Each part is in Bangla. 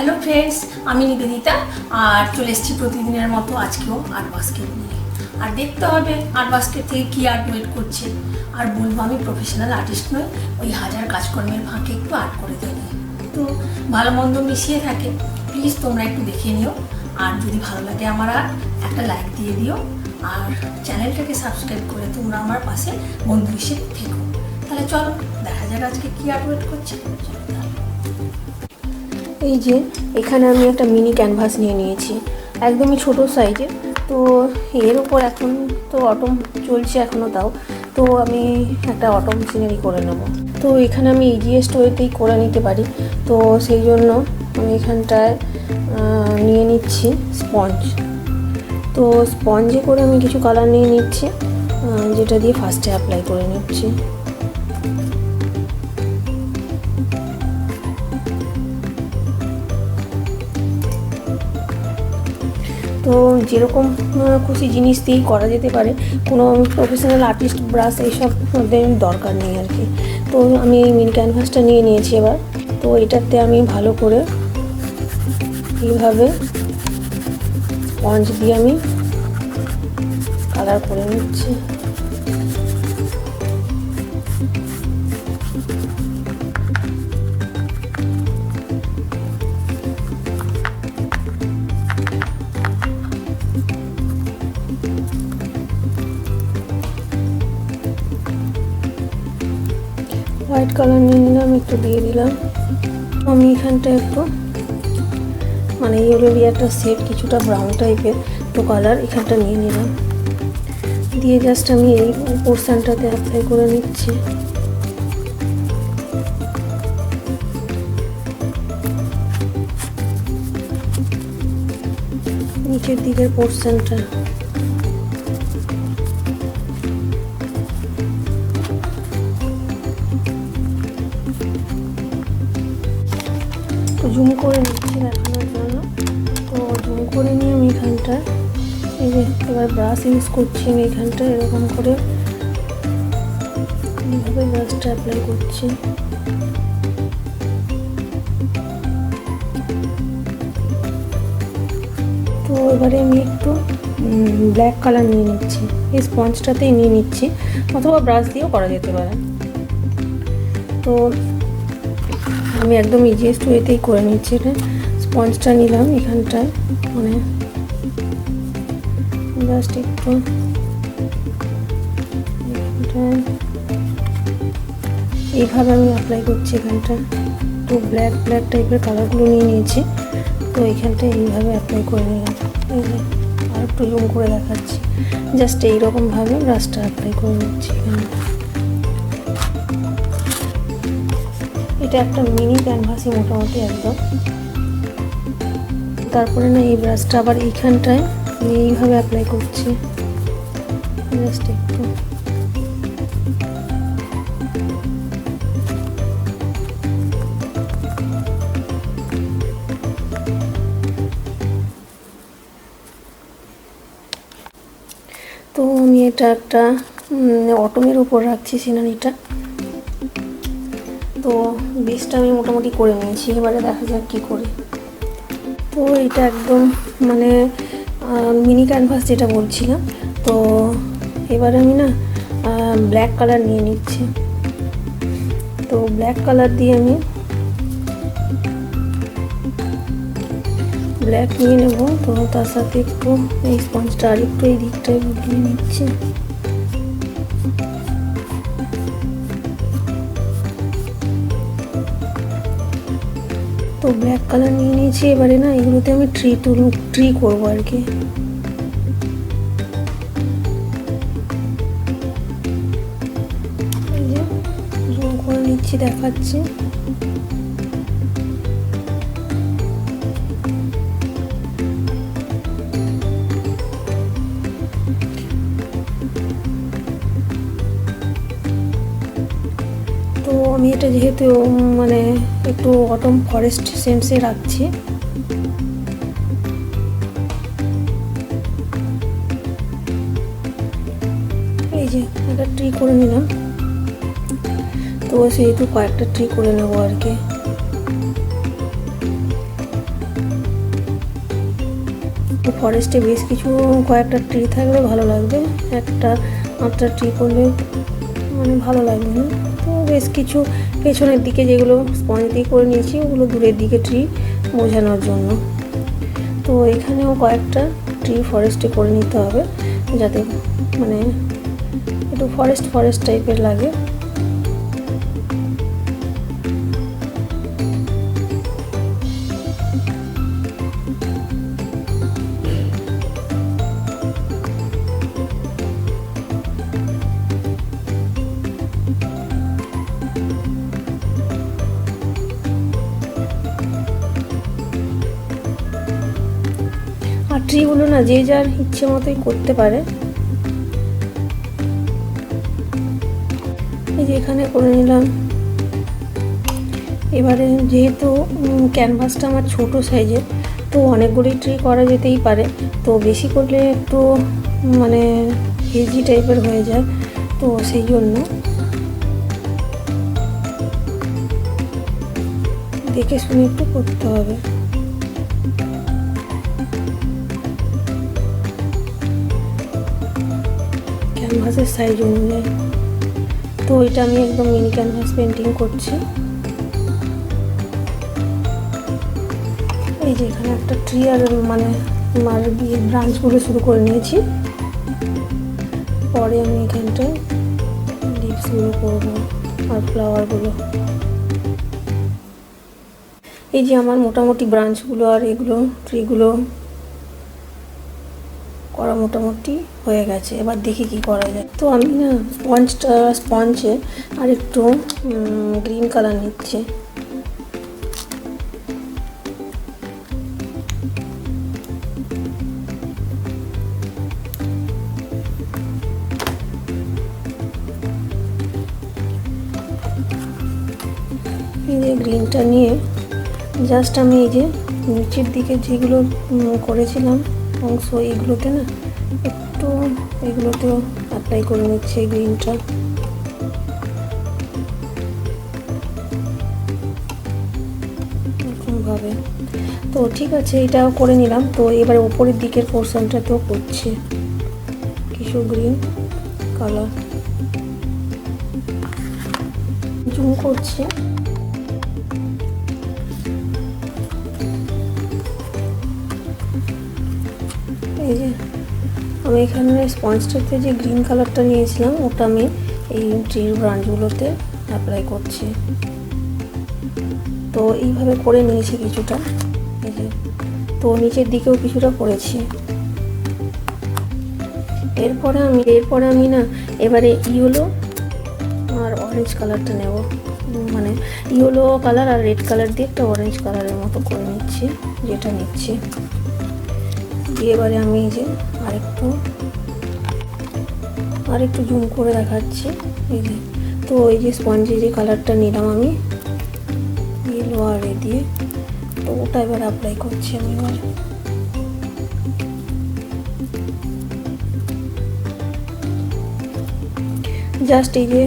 হ্যালো ফ্রেন্ডস, আমি নিবেদিতা আর চলে এসেছি প্রতিদিনের মতো আজকেও আর্ট বাস্কেট নিয়ে। আর দেখতে হবে আর্ট বাস্কেট থেকে কী আর্ট ওয়েট করছে। আর বলবো আমি প্রফেশনাল আর্টিস্ট নই, ওই হাজার কাজকর্মের ফাঁকে একটু আর্ট করে থাকি, তো ভালো মন্দ মিশিয়ে থাকে। প্লিজ তোমরা একটু দেখে নিও, আর যদি ভালো লাগে আমার আর্ট একটা লাইক দিয়ে দিও, আর চ্যানেলটাকে সাবস্ক্রাইব করে তোমরা আমার পাশে বন্ধু হিসেবে থেকো। তাহলে চলো দেখা যাক আজকে কী আর্ট ওয়েট করছে। চলো তাহলে। এই যে এখানে আমি একটা মিনি ক্যানভাস নিয়ে নিয়েছি, একদমই ছোট সাইজের। তো এর ওপর এখন তো অটম চলছে এখনও, তাও তো আমি একটা অটম সিনারি করে নেব। তো এখানে আমি ইজিয়েস্ট ওয়েতেই করে নিতে পারি, তো সেই জন্য আমি এখানটায় নিয়ে নিচ্ছি স্পঞ্জ। তো স্পঞ্জে করে আমি কিছু কালার নিয়ে নিচ্ছি, যেটা দিয়ে ফার্স্টে অ্যাপ্লাই করে নিচ্ছি। তো যেরকম খুশি জিনিস দিয়েই করা যেতে পারে, কোনো প্রফেশনাল আর্টিস্ট ব্রাশ এইসব দরকার নেই আর কি। তো আমি এই মিনি ক্যানভাসটা নিয়ে নিয়েছি এবার। তো এটাতে আমি ভালো করে এইভাবে স্পঞ্জ দিয়ে আমি কালার করে নিচ্ছি। হোয়াইট কালার নিয়ে নিলাম, একটু দিয়ে দিলাম। আমি এখানটা একটু মানে ইয়েলোরই একটা সেট, কিছুটা ব্রাউন টাইপের তো কালার এখানটা নিয়ে নিলাম, দিয়ে জাস্ট আমি এই পোর্শনটাতে অ্যাপ্লাই করে নিচ্ছি। নিচের দিকের পোর্শনটা জুম করে নিচ্ছি দেখানোর জন্য। তো জুম করে নিয়ে আমি এখানটা এই যে এবার ব্রাশ ইউজ করছি, আমি এখানটা এরকম করে এইভাবে ব্রাশটা অ্যাপ্লাই করছি। তো এবারে আমি একটু ব্ল্যাক কালার নিয়ে নিচ্ছি, এই স্পঞ্জটাতেই নিয়ে নিচ্ছি, অথবা ব্রাশ দিয়েও করা যেতে পারে। তো আমি একদম ইজিয়েস্ট ওয়েতেই করে নিচ্ছি। এটা স্পঞ্জটা নিলাম এখানটায়, মানে জাস্ট একটু এইভাবে আমি অ্যাপ্লাই করছি এখানটা। তো ব্ল্যাক টাইপের কালারগুলো নিয়ে নিয়েছি, তো এইখানটায় এইভাবে অ্যাপ্লাই করে নিলাম। এই যে আর একটু জুম করে দেখাচ্ছি, জাস্ট এইরকমভাবে ব্রাশটা অ্যাপ্লাই করে নিচ্ছি এখানে। এটা একটা মিনি ক্যানভাসই মোটামুটি একদম। তারপরে না এই ব্রাশটা আবার এইখানটায় এইভাবে অ্যাপ্লাই করছি, জাস্ট একটু। তো আমি এটা একটা অটমের উপর রাখছি সিনারিটা। তো বেসটা আমি মোটামুটি করে নিয়েছি, এবারে দেখা যাক কী করি। তো এটা একদম মানে মিনি ক্যানভাস যেটা বলছিলাম, তো এবারে আমি না ব্ল্যাক কালার নিয়ে নিচ্ছি। তো ব্ল্যাক কালার দিয়ে আমি ব্ল্যাক নিয়ে নেব। তো তার সাথে একটু এই স্পঞ্জটা আর একটু এই দিকটায় বুলিয়ে নিচ্ছি। তো ব্ল্যাক কালার নিয়ে নিয়েছি, এবারে না এগুলোতে আমি ট্রি করবো আর কি। এই যে জুম করে নিচ্ছি, দেখাচ্ছি। তো আমি এটা যেহেতু মানে একটু অটম ফরেস্ট সেন্সে রাখছি, এই যে একটা ট্রি করে নিলাম। তো সেহেতু কয়েকটা ট্রি করে নেবো আর কি। ফরেস্টে বেশ কিছু কয়েকটা ট্রি থাকলে ভালো লাগবে, একটা আটটা ট্রি করলে মানে ভালো লাগবে না। তো বেশ কিছু পেছনের দিকে যেগুলো স্পঞ্জ দিয়ে করে নিয়েছি ওগুলো দূরের দিকে ট্রি বোঝানোর জন্য। তো এখানেও কয়েকটা ট্রি ফরেস্টে করে নিতে হবে যাতে মানে একটু ফরেস্ট টাইপের লাগে। আর ট্রিগুলো না যে যার ইচ্ছে মতোই করতে পারে। এই যে এখানে করে নিলাম। এবারে যেহেতু ক্যানভাসটা আমার ছোট সাইজের, তো অনেকগুলোই ট্রি করা যেতেই পারে। তো বেশি করলে একটু মানে হেজি টাইপের হয়ে যায়, তো সেই জন্য দেখে শুনে একটু করতে হবে। ক্যানভাসের সাইজ অনুযায়ী। তো এটা আমি একদম মিনি ক্যানভাস পেন্টিং করছি। এই যে এখানে একটা ট্রি আর মানে ব্রাঞ্চগুলো শুরু করে নিয়েছি। পরে আমি এখানটায় লিভসগুলো করবো আর ফ্লাওয়ারগুলো। এই যে আমার মোটামুটি ব্রাঞ্চগুলো আর এগুলো ট্রিগুলো করা মোটামুটি হয়ে গেছে। এবার দেখি কি করা যায়। তো আমি না স্পঞ্জে আর একটু গ্রিন কালার নিচ্ছি। এই যে গ্রিনটা নিয়ে জাস্ট আমি এই যে নিচের দিকে যেগুলো করেছিলাম অংশ এইগুলোতে না একটু এগুলোতেও অ্যাপ্লাই করে নিচ্ছি এই গ্রিনটা। এরকমভাবে। তো ঠিক আছে, এটাও করে নিলাম। তো এবারে ওপরের দিকের পোর্শনটাতেও করছি কিছু গ্রিন কালার জুম করছি। এই যে আমি এখানে স্পঞ্জটাতে যে গ্রিন কালারটা নিয়েছিলাম ওটা আমি এই ট্রির ব্রাঞ্চগুলোতে অ্যাপ্লাই করছি। তো এইভাবে করে নিয়েছি কিছুটা। এই যে তো নিচের দিকেও কিছুটা করেছি। এরপরে আমি না এবারে ইয়েলো আর অরেঞ্জ কালারটা নেব, মানে ইয়েলো কালার আর রেড কালার দিয়ে একটা অরেঞ্জ কালারের মতো করে নিচ্ছি, যেটা নিচ্ছি। দিয়ে এবারে আমি এই যে আরেকটু জুম করে দেখাচ্ছি। এই যে তো এই যে স্পঞ্জে যে কালারটা নিলাম আমি ইয়েলো আর রেড দিয়ে, তো ওটা এবার অ্যাপ্লাই করছি আমি। এবার জাস্ট এই যে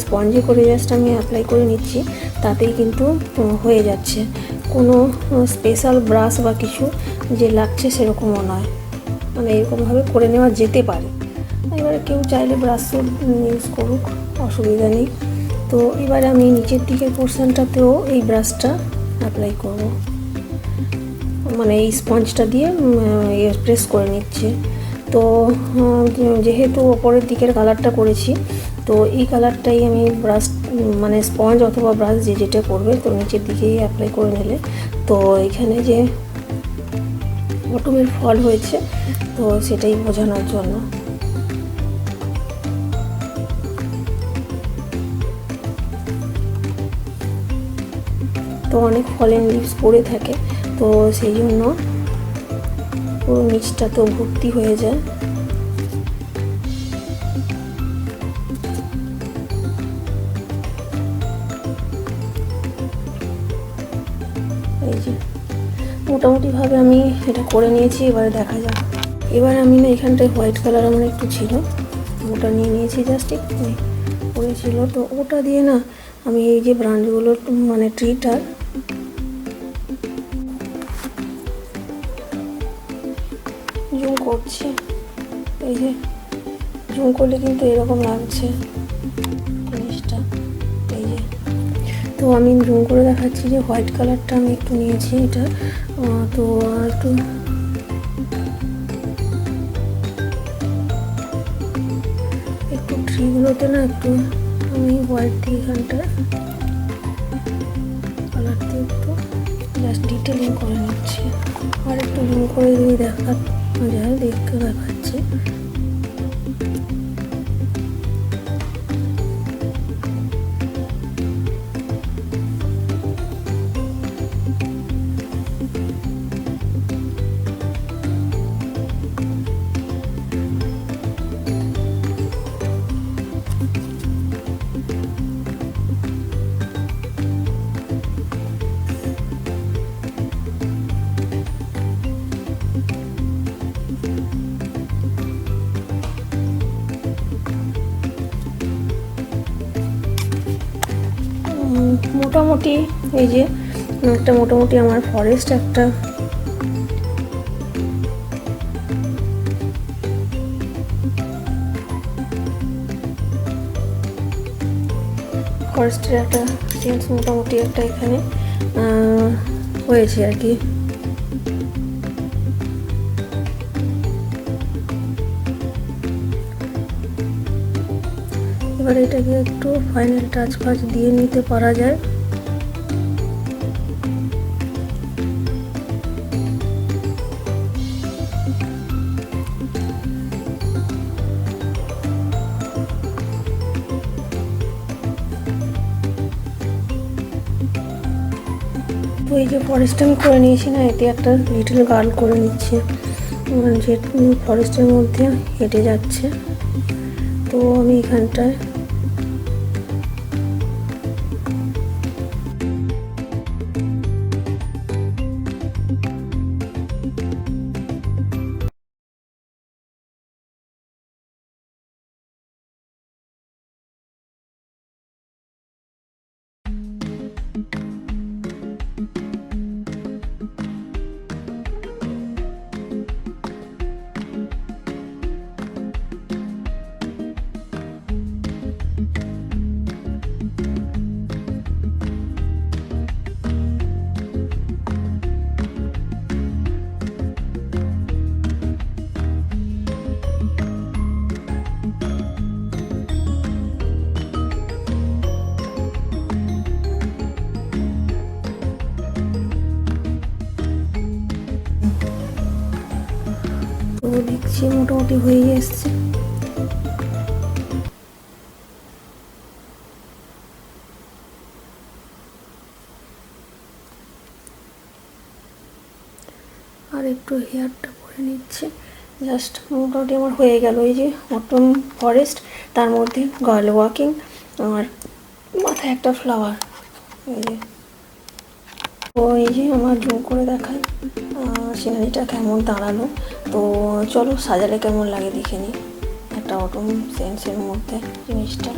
স্পঞ্জে করে জাস্ট আমি অ্যাপ্লাই করে নিচ্ছি, তাতেই কিন্তু হয়ে যাচ্ছে। কোনো স্পেশাল ব্রাশ বা কিছু যে লাগছে সেরকমও নয়, মানে এরকমভাবে করে নেওয়া যেতে পারে। এবারে কেউ চাইলে ব্রাশ ইউজ করুক, অসুবিধা নেই। তো এবারে আমি নিচের দিকের পোর্শনটাতেও এই ব্রাশটা অ্যাপ্লাই করব, মানে এই স্পঞ্জটা দিয়ে প্রেস করে নিচ্ছে। তো যেহেতু ওপরের দিকের কালারটা করেছি, তো এই কালারটাই আমি ব্রাশ মানে স্পঞ্জ অথবা ব্রাশ যেটা করবে তো নিচের দিকেই অ্যাপ্লাই করে নিলে তো এখানে যে বটমের ফল হয়েছে তো সেটাই বোঝানোর জন্য। তো অনেক ফলেন লিভস পড়ে থাকে, তো সেই জন্য পুরো নিচটা তো ভর্তি হয়ে যায়। এই যে মোটামুটিভাবে আমি এটা করে নিয়েছি, এবারে দেখা যাক। এবার আমি না এখানটায় হোয়াইট কালার আমার একটু ছিল, ওটা নিয়ে নিয়েছি, জাস্ট একটু পড়েছিল, তো ওটা দিয়ে না আমি এই যে ব্রাঞ্চগুলো মানে ট্রিটার করছি। এই যে জুম করলে কিন্তু এরকম লাগছে জিনিসটা। এই যে তো আমি জুম করে দেখাচ্ছি যে হোয়াইট কালারটা আমি একটু নিয়েছি এটা। তো একটু একটু ট্রিগুলোতে না একটু আমি হোয়াইট দিয়ে এখানটা কালার দিয়ে একটু জাস্ট ডিটেলিং করে নিচ্ছি। আর একটু জুম করে দিয়ে দেখা যায়, দেখতে দেখাচ্ছি। মোটামুটি এই যে একটা মোটামুটি আমার ফরেস্ট একটা ফরেস্টের একটা সেন্স মোটামুটি একটা এখানে হয়েছে আর কি। এবার এটাকে একটু ফাইনাল টাচ ফাচ দিয়ে নিতে পারা যায়। তো এই যে ফরেস্ট আমি করে নিয়েছি না, এতে একটা লিটল গার্ল করে নিচ্ছে যে ফরেস্টের মধ্যে হেঁটে যাচ্ছে। তো আমি এখানটায় তো দেখছি মোটামুটি হয়ে এসছে। আর একটু হেয়ারটা করে নিচ্ছে, জাস্ট মোটামুটি আমার হয়ে গেল। এই যে অটম ফরেস্ট, তার মধ্যে গার্ল ওয়াকিং, আর মাথায় একটা ফ্লাওয়ার। এই যে তো এই যে আমার জুম করে দেখায় সিনারিটা কেমন দাঁড়ালো। তো চলো সাজালে কেমন লাগে দেখে নিই একটা অটম সেন্সের মধ্যে জিনিসটা।